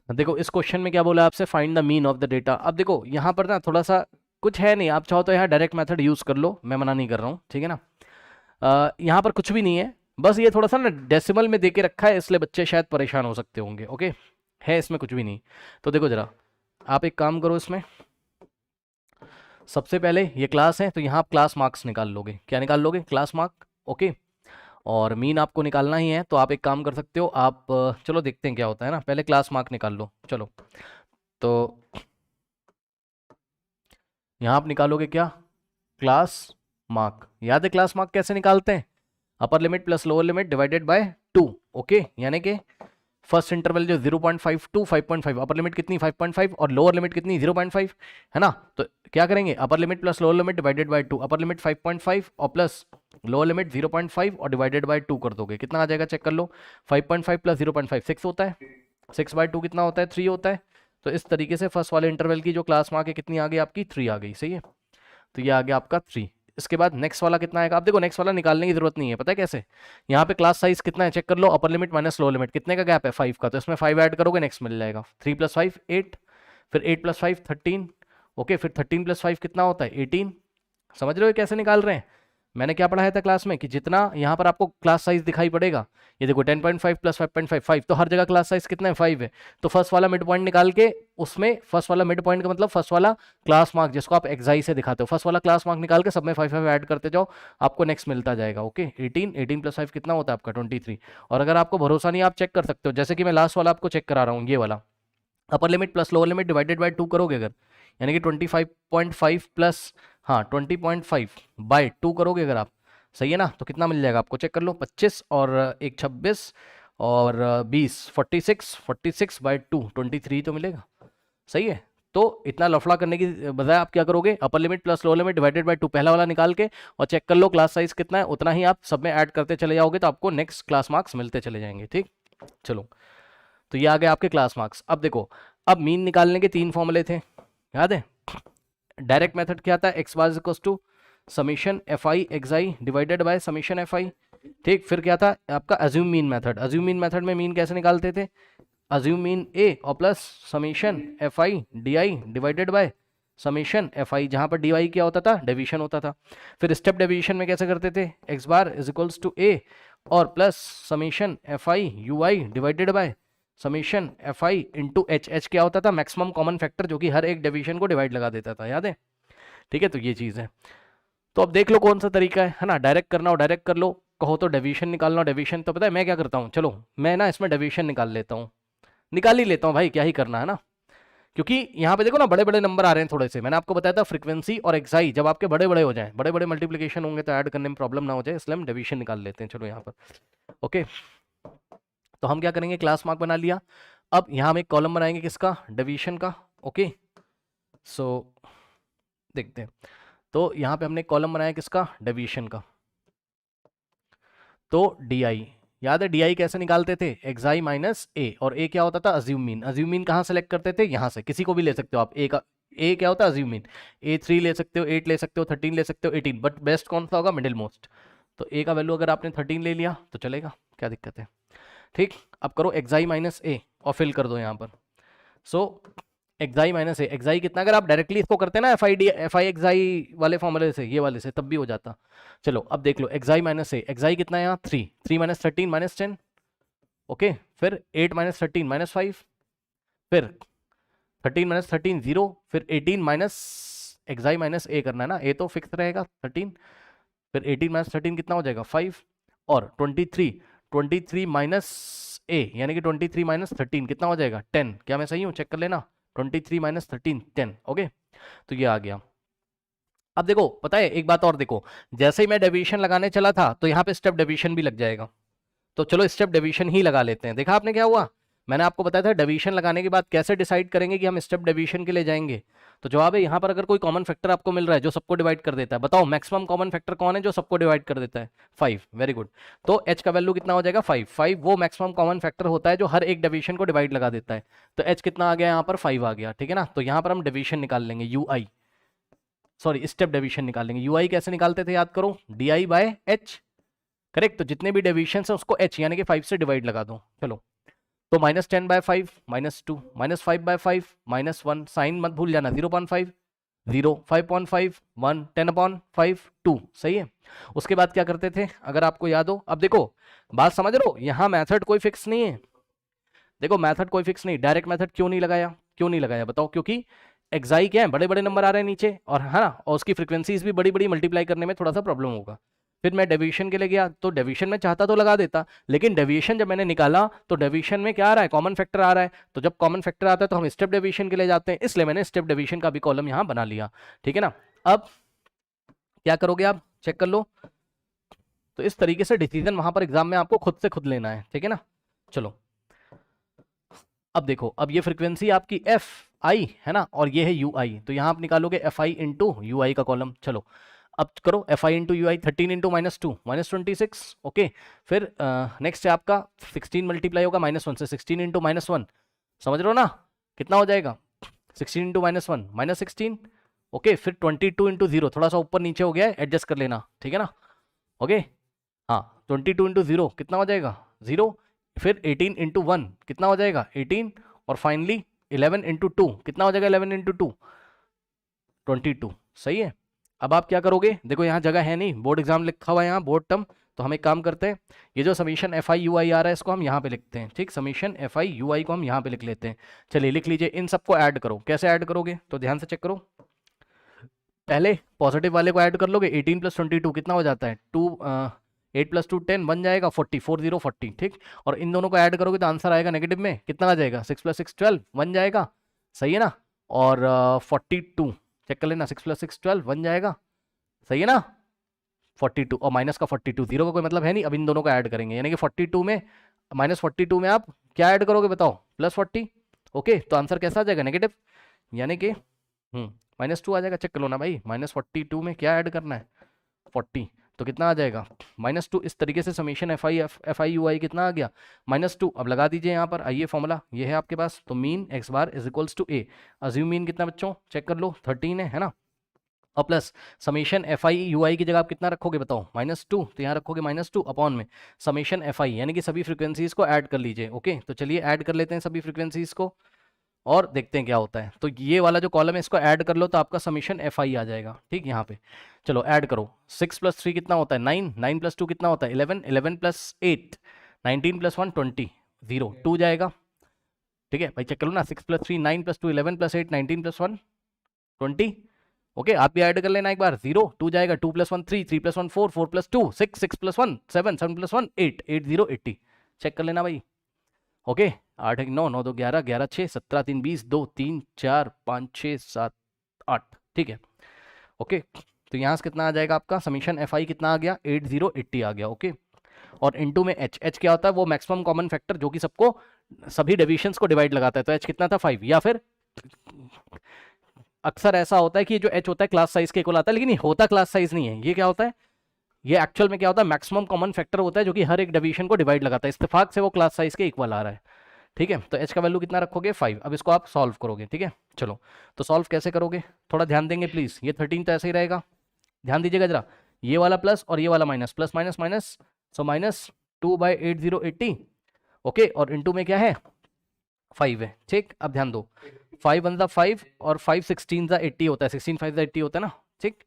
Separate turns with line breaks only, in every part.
देखो इस क्वेश्चन में क्या बोला आपसे, find the mean of the data. अब देखो यहाँ पर ना थोड़ा सा कुछ है नहीं, आप चाहो तो यहाँ डायरेक्ट मेथड यूज कर लो, मैं मना नहीं कर रहा हूँ, ठीक है ना। यहाँ पर कुछ भी नहीं है, बस ये थोड़ा सा ना डेसिमल में देके रखा है, इसलिए बच्चे शायद परेशान हो सकते होंगे। ओके, है इसमें कुछ भी नहीं। तो देखो जरा, आप एक काम करो, इसमें सबसे पहले ये क्लास है, तो यहाँ आप क्लास मार्क्स निकाल लोगे। क्या निकाल लोगे? Class mark. ओके, और मीन आपको निकालना ही है, तो आप एक काम कर सकते हो, आप चलो देखते हैं क्या होता है ना, पहले क्लास मार्क निकाल लो। चलो, तो यहाँ आप निकालोगे क्या? Class mark. याद है क्लास मार्क कैसे निकालते हैं? Upper limit plus lower limit divided by 2। Okay, यानी कि फर्स्ट इंटरवल जो 0.5 टू 5.5, अपर लिमिट कितनी 5.5 और लोअर लिमिट कितनी 0.5, है ना। तो क्या करेंगे, upper limit plus lower limit divided by 2, upper limit 5.5 और प्लस लोअर लिमिट 0.5 और डिवाइडेड बाय 2 कर दोगे, कितना आ जाएगा चेक कर लो। 5.5 प्लस 0.5 6 होता है, 6/2 कितना होता है? 3 होता है। तो इस तरीके से फर्स्ट वाले इंटरवल की जो क्लास मार्क है कितनी आ गई आपकी? 3 आ गई, सही है। तो ये आ गया आपका 3। इसके बाद नेक्स्ट वाला कितना आएगा? आप देखो नेक्स्ट वाला निकालने की जरूरत नहीं है, पता है कैसे? यहाँ पे क्लास साइज कितना है चेक कर लो, upper limit minus lower limit, कितने का गैप है? 5 का, तो इसमें 5 ऐड करोगे, नेक्स्ट मिल जाएगा। 3 + 5 8, फिर 8 + 5 13। ओके, फिर 13 + 5 कितना होता है? 18। समझ रहे हो कैसे निकाल रहे हैं? मैंने क्या पढ़ाया था क्लास में कि जितना यहाँ पर आपको क्लास साइज दिखाई पड़ेगा, ये देखो 10.5 प्लस 5.5 5, तो हर जगह क्लास साइज कितना है? 5 है। तो फर्स्ट वाला मिड पॉइंट निकाल के उसमें, फर्स्ट वाला मिड पॉइंट का मतलब फर्स्ट वाला क्लास मार्क जिसको आप एक्साई से दिखाते हो, फर्स्ट वाला क्लास मार्क निकाल के सब में 5 5 ऐड करते जाओ, आपको नेक्स्ट मिलता जाएगा। ओके, 18 + 5 कितना होता है आपका? 23। और अगर आपको भरोसा नहीं, आप चेक कर सकते हो, जैसे कि मैं लास्ट वाला आपको चेक करा रहा हूँ, ये वाला upper limit plus lower limit divided by 2 करोगे अगर, यानी कि 25.5 प्लस, हाँ 20.5 बाय 2 करोगे अगर आप, सही है ना, तो कितना मिल जाएगा आपको चेक कर लो। 25 और एक 26 और 20 46, 46/2 23 तो मिलेगा, सही है। तो इतना लफड़ा करने की बजाय आप क्या करोगे, upper limit plus lower limit divided by 2 पहला वाला निकाल के और चेक कर लो क्लास साइज कितना है, उतना ही आप सब में ऐड करते चले जाओगे, तो आपको नेक्स्ट क्लास मार्क्स मिलते चले जाएंगे। ठीक, चलो, तो ये आ गए आपके क्लास मार्क्स। अब देखो, अब मीन निकालने के 3 फॉर्मूले थे, याद है? डायरेक्ट मेथड क्या था? X bar equals to summation F I X I divided by summation F I. ठीक, फिर क्या था आपका? Assume mean method. Assume mean method में मीन कैसे निकालते थे? अज्यूम मीन ए और plus summation F I D I divided by summation F I, जहां पर डी आई क्या होता था? डेविएशन होता था। फिर स्टेप डेविएशन में कैसे करते थे? X bar is equals to A और plus summation F I U I divided by summation F I into H. H क्या होता था? मैक्सिमम कॉमन फैक्टर, जो कि हर एक डेविएशन को डिवाइड लगा देता था, याद है? ठीक है, तो ये चीज़ है। तो अब देख लो कौन सा तरीका है ना, डायरेक्ट करना हो डायरेक्ट कर लो, कहो तो डेविएशन निकालना हो डेविएशन। तो पता है मैं क्या करता हूँ, चलो मैं ना इसमें डेविएशन निकाल लेता हूँ, निकाल ही लेता हूँ भाई, क्या ही करना है ना। क्योंकि यहाँ पे देखो ना बड़े बड़े नंबर आ रहे हैं थोड़े से, मैंने आपको बताया था फ्रीक्वेंसी और एक्साई जब आपके बड़े बड़े हो जाएं, बड़े बड़े मल्टीप्लिकेशन होंगे तो ऐड करने में प्रॉब्लम ना हो जाए, इसलिए हम डेविएशन निकाल लेते हैं। चलो यहाँ पर ओके, तो हम क्या करेंगे, क्लास मार्क बना लिया। अब यहाँ हम एक कॉलम बनाएंगे किसका? डेविएशन का। ओके, सो देखते हैं, तो यहाँ पे हमने कॉलम बनाया किसका? डेविएशन का। तो डी आई, याद है डी आई कैसे निकालते थे? एक्साई माइनस ए, और ए क्या होता था? Assume mean. अज्यूम मीन कहाँ सेलेक्ट करते थे? यहाँ से, किसी को भी ले सकते हो आप, ए का, ए क्या होता है? Assume mean. ए 3 ले सकते हो, 8 ले सकते हो, 13 ले सकते हो, 18, बट बेस्ट कौन सा होगा? Middle most. तो ए का वैल्यू अगर आपने 13 ले लिया तो चलेगा, क्या दिक्कत है? ठीक, अब करो एक्साई माइनस ए और फिल कर दो यहाँ पर। सो एक्साई माइनस ए, एक्साई कितना, अगर आप डायरेक्टली इसको करते ना एफ आई एक्साई वाले फॉर्मूले से, ये वाले से, तब भी हो जाता। चलो अब देख लो, एक्साई माइनस ए, एक्साई कितना है यहाँ? 3, 3 माइनस 13 माइनस 10। ओके, फिर 8 माइनस 13 माइनस 5, फिर 13 माइनस 13 0, फिर 18 माइनस एक्साई माइनस ए करना है ना, ए तो फिक्स रहेगा 13, फिर 18 माइनस 13 कितना हो जाएगा? 5, और 23, 23 माइनस ए यानी कि 23 माइनस 13 कितना हो जाएगा? 10। क्या मैं सही हूँ? चेक कर लेना, 23 माइनस 13 10। ओके, तो ये आ गया। अब देखो पता है एक बात और देखो, जैसे ही मैं डेविएशन लगाने चला था तो यहाँ पे स्टेप डेविएशन भी लग जाएगा, तो चलो स्टेप डेविएशन ही लगा लेते हैं। देखा आपने क्या हुआ? मैंने आपको बताया था डेविएशन लगाने के बाद कैसे डिसाइड करेंगे कि हम स्टेप डेविएशन के लिए जाएंगे। तो जवाब है यहाँ पर अगर कोई कॉमन फैक्टर आपको मिल रहा है जो सबको डिवाइड कर देता है, बताओ मैक्सिमम कॉमन फैक्टर कौन है जो सबको डिवाइड कर देता है? 5। Very good. तो h का वैल्यू कितना हो जाएगा? 5। 5 वो मैक्सिमम कॉमन फैक्टर होता है जो हर एक डेविएशन को डिवाइड लगा देता है। तो h कितना आ गया यहाँ पर? 5 आ गया, ठीक है ना। तो यहाँ पर हम डेविएशन निकाल लेंगे, you I, sorry step deviation निकाल लेंगे। यू आई कैसे निकालते थे याद करो? D I by H, correct. तो जितने भी डेविएशन है उसको h यानी कि 5 से डिवाइड लगा दो। चलो तो -10/5 -2, -5/5 -1, साइन मत भूल जाना, 0.5 0, 5.5 1, 10/5 2, सही है। उसके बाद क्या करते थे अगर आपको याद हो, अब देखो बात समझ रहे हो, यहाँ मेथड कोई फिक्स नहीं है। देखो मेथड कोई फिक्स नहीं, डायरेक्ट मेथड क्यों नहीं लगाया, क्यों नहीं लगाया बताओ? क्योंकि एक्साई क्या है, बड़े बड़े नंबर आ रहे हैं नीचे, और है ना, और उसकी फ्रीक्वेंसीज भी बड़ी बड़ी, मल्टीप्लाई करने में थोड़ा सा प्रॉब्लम होगा। फिर मैं डेविएशन के लिए गया, तो डेविएशन में चाहता तो लगा देता, लेकिन डेविएशन जब मैंने निकाला तो डेविएशन में क्या आ रहा है, कॉमन फैक्टर आ रहा है, तो जब कॉमन फैक्टर आता है तो हम स्टेप डेविएशन के लिए जाते हैं, इसलिए मैंने स्टेप डेविएशन का भी कॉलम यहाँ बना लिया, ठीक है ना। अब क्या करोगे आप, चेक कर लो। तो इस तरीके से डिसीजन वहां पर एग्जाम में आपको खुद से खुद लेना है, ठीक है ना। चलो अब देखो, अब ये फ्रीक्वेंसी आपकी एफ आई है ना, और ये है यू आई, तो यहाँ आप निकालोगे एफ आई इंटू यू आई का कॉलम। चलो अब करो F I into you I, 13 into -2 -26, okay. फिर नेक्स्ट है आपका 16 मल्टीप्लाई होगा -1 से, 16 इंटू -1, समझ रहे हो ना, कितना हो जाएगा, 16 इंटू -1 -16, ओके। फिर 22 इंटू 0, थोड़ा सा ऊपर नीचे हो गया है, एडजस्ट कर लेना, ठीक है ना, ओके। हाँ 22 इंटू 0 कितना हो जाएगा, 0। फिर 18 इंटू 1 कितना हो जाएगा, 18। और फाइनली 11 इंटू 2 कितना हो जाएगा, 11 इंटू 2 22, सही है। अब आप क्या करोगे, देखो यहाँ जगह है नहीं, बोर्ड एग्जाम लिखा हुआ है यहाँ, बोर्ड टर्म, तो हम एक काम करते हैं, ये जो समीशन एफ आई यू आई आ रहा है इसको हम यहाँ पे लिखते हैं, ठीक, समीशन एफ आई यू आई को हम यहाँ पे लिख लेते हैं। चलिए लिख लीजिए, इन सबको ऐड करो, कैसे ऐड करोगे तो ध्यान से चेक करो। पहले पॉजिटिव वाले को ऐड कर लोगे, 18 + 22 कितना हो जाता है, 8 + 2 10 बन जाएगा, 40 40 40, ठीक। और इन दोनों को ऐड करोगे तो आंसर आएगा नेगेटिव में, कितना आ जाएगा, 6 + 6 12 बन जाएगा, सही है ना। और 42 चेक कर लेना, 6 + 6 12 बन जाएगा, सही है ना। 42 और माइनस का 42, जीरो का कोई मतलब है नहीं, अब इन दोनों को ऐड करेंगे, यानी कि 42 में -42 में आप क्या ऐड करोगे बताओ, +40, ओके। तो आंसर कैसा आ जाएगा, नेगेटिव, यानी कि -2 आ जाएगा। चेक कर लो ना भाई, -42 में क्या ऐड करना है, 40, तो कितना आ जाएगा, -2। इस तरीके से समीशन एफ आई यू आई कितना आ गया, -2। अब लगा दीजिए यहाँ पर, आइए फॉर्मूला ये है आपके पास, तो mean x bar is equals to A, assume mean कितना बच्चों, चेक कर लो 13 है ना, और plus summation F I U I की जगह आप कितना रखोगे बताओ, -2, तो यहाँ रखोगे -2 अपॉन में समीशन एफ आई, यानी कि सभी फ्रीक्वेंसीज को ऐड कर लीजिए, ओके। तो चलिए ऐड कर लेते हैं सभी फ्रीक्वेंसीज को और देखते हैं क्या होता है। तो ये वाला जो कॉलम है इसको ऐड कर लो, तो आपका समीशन एफ आई आ जाएगा, ठीक, यहाँ पे। चलो ऐड करो, 6 + 3 कितना होता है, 9, 9 + 2 कितना होता है, 11, 11 + 8 19 + 1 20, 0 2 जाएगा, ठीक है भाई, चेक करो ना, 6 + 3 9 + 2 11 + 8 19 + 1 20, ओके। आप भी ऐड कर लेना एक बार, 0 2 जाएगा, 2 + 1 3 3 + 1 4 4 + 2 6 6 + 1 7 7 + 1 8 8 0 80, चेक कर लेना भाई, ओके। 8 1 9 9 2 11 11 6 17 3 20 2 3 4 5 6 7 8, ठीक है, ओके। तो यहाँ से कितना आ जाएगा आपका समीशन एफ आई कितना आ गया, 8080 आ गया, ओके। और इनटू में एच, एच क्या होता है, वो मैक्सिमम कॉमन फैक्टर जो कि सबको सभी डेविएशंस को डिवाइड लगाता है, तो एच कितना था 5, या फिर अक्सर ऐसा होता है कि जो एच होता है क्लास साइज के इक्वल आता है, लेकिन ये होता क्लास साइज नहीं है, ये क्या होता है, ये एक्चुअल में क्या होता है, मैक्सिमम कॉमन फैक्टर होता है जो कि हर एक डेविएशन को डिवाइड लगाता है, इत्तेफाक से वो क्लास साइज के इक्वल आ रहा है, ठीक है। तो एच का वैल्यू कितना रखोगे, 5। अब इसको आप सॉल्व करोगे, ठीक है। चलो तो सॉल्व कैसे करोगे, थोड़ा ध्यान देंगे प्लीज, ये 13 तो ऐसे ही रहेगा, ध्यान दीजिएगा जरा, ये वाला प्लस और ये वाला माइनस, प्लस माइनस माइनस, सो -2/8080, ओके। और इनटू में क्या है, 5 है, ठीक। अब ध्यान दो, 5 1 5 और 5 16 80 होता है, 16 5 80 होता है ना, ठीक।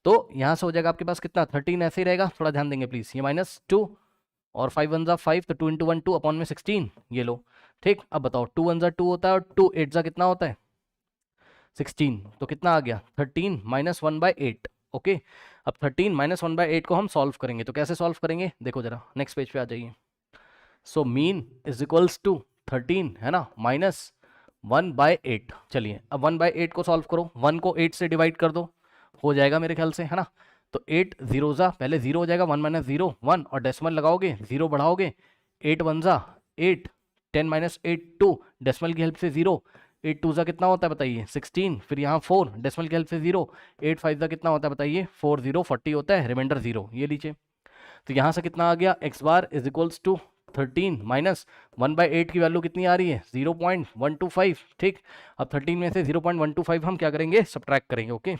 तो यहाँ से हो जाएगा आपके पास कितना, 13 ऐसे ही रहेगा, थोड़ा ध्यान देंगे प्लीज, ये -2 और 5 1 5, तो 2 × 1 2 अपॉन में 16, ये लो, ठीक। अब बताओ 2 1 2 होता है और 2 8 कितना होता है, 16, तो कितना आ गया 13 -1/8, ओके। अब 13 -1/8 को हम सॉल्व करेंगे, तो कैसे सॉल्व करेंगे देखो जरा, नेक्स्ट पेज पे आ जाइए। So mean is equals to 13 है ना, -1/8। चलिए अब 1/8 को सॉल्व करो, 1 को 8 से डिवाइड कर दो, हो जाएगा मेरे ख्याल से, है ना। तो 8 0 पहले 0 हो जाएगा, 1 - 0 1, और डेसिमल लगाओगे 0 बढ़ाओगे, 8 1 8, 10 - 8 2, डेसिमल की हेल्प से 0, 8 2 कितना होता है बताइए 16, फिर यहाँ 4 डेसिमल की हेल्प से 0, 8 5 कितना होता है बताइए 4 0 40 होता है, रिमाइंडर 0, ये लीजिए। तो यहाँ से कितना आ गया, x bar is equals to 13 -1/8 की वैल्यू कितनी आ रही है, 0.125, ठीक। अब 13 में से 0.125 हम क्या करेंगे, सब्ट्रैक्ट करेंगे, ओके।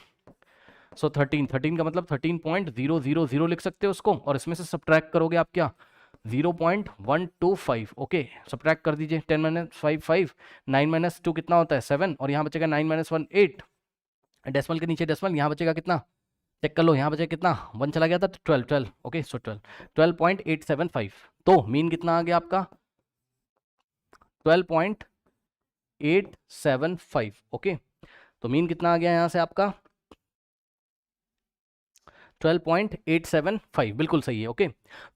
सो 13 का मतलब 13.000 लिख सकते हो उसको, और इसमें से सब्ट्रैक्ट करोगे आप क्या, 0.125, ओके। सब्ट्रैक्ट कर दीजिए, 10 माइनस 5 5, 9 माइनस 2 कितना होता है 7, और यहाँ बचेगा 9 माइनस 1 8, डेसिमल के नीचे डेसिमल, यहाँ बचेगा कितना, चेक कर लो, यहाँ बचेगा कितना, 1 चला गया था तो 12 12, ओके। सो 12.875, तो मीन कितना आ गया आपका 12.875, ओके। तो मीन कितना आ गया यहाँ से आपका 12.875, बिल्कुल सही है, ओके।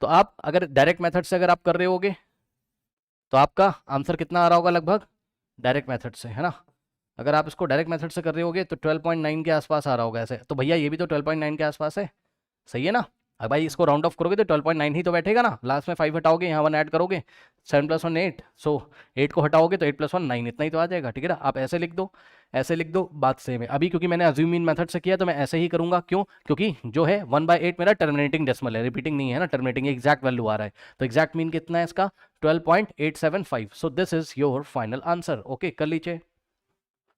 तो आप अगर डायरेक्ट मेथड से अगर आप कर रहे होगे तो आपका आंसर कितना आ रहा होगा लगभग डायरेक्ट मेथड से, है ना। अगर आप इसको डायरेक्ट मेथड से कर रहे होगे तो 12.9 के आसपास आ रहा होगा ऐसे, तो भैया ये भी तो 12.9 के आसपास है, सही है ना। अब भाई इसको राउंड ऑफ करोगे तो 12.9 ही तो बैठेगा ना, लास्ट में 5 हटाओगे, यहाँ 1 ऐड करोगे, 7 + 1 8, सो 8 को हटाओगे तो 8 + 1 9, इतना ही तो आ जाएगा, ठीक है ना। आप ऐसे लिख दो, ऐसे लिख दो, बात सेम है। अभी क्योंकि मैंने अज्यूम मीन मेथड से किया तो मैं ऐसे ही करूंगा, क्यों, क्योंकि जो है 1/8 मेरा टर्मिनेटिंग डेसिमल है, रिपीटिंग नहीं है ना, टर्मिनेटिंग एग्जैक्ट वैल्यू आ रहा है, तो एग्जैक्ट मीन कितना है इसका 12.875, so this is your final answer, okay. कर लीजिए।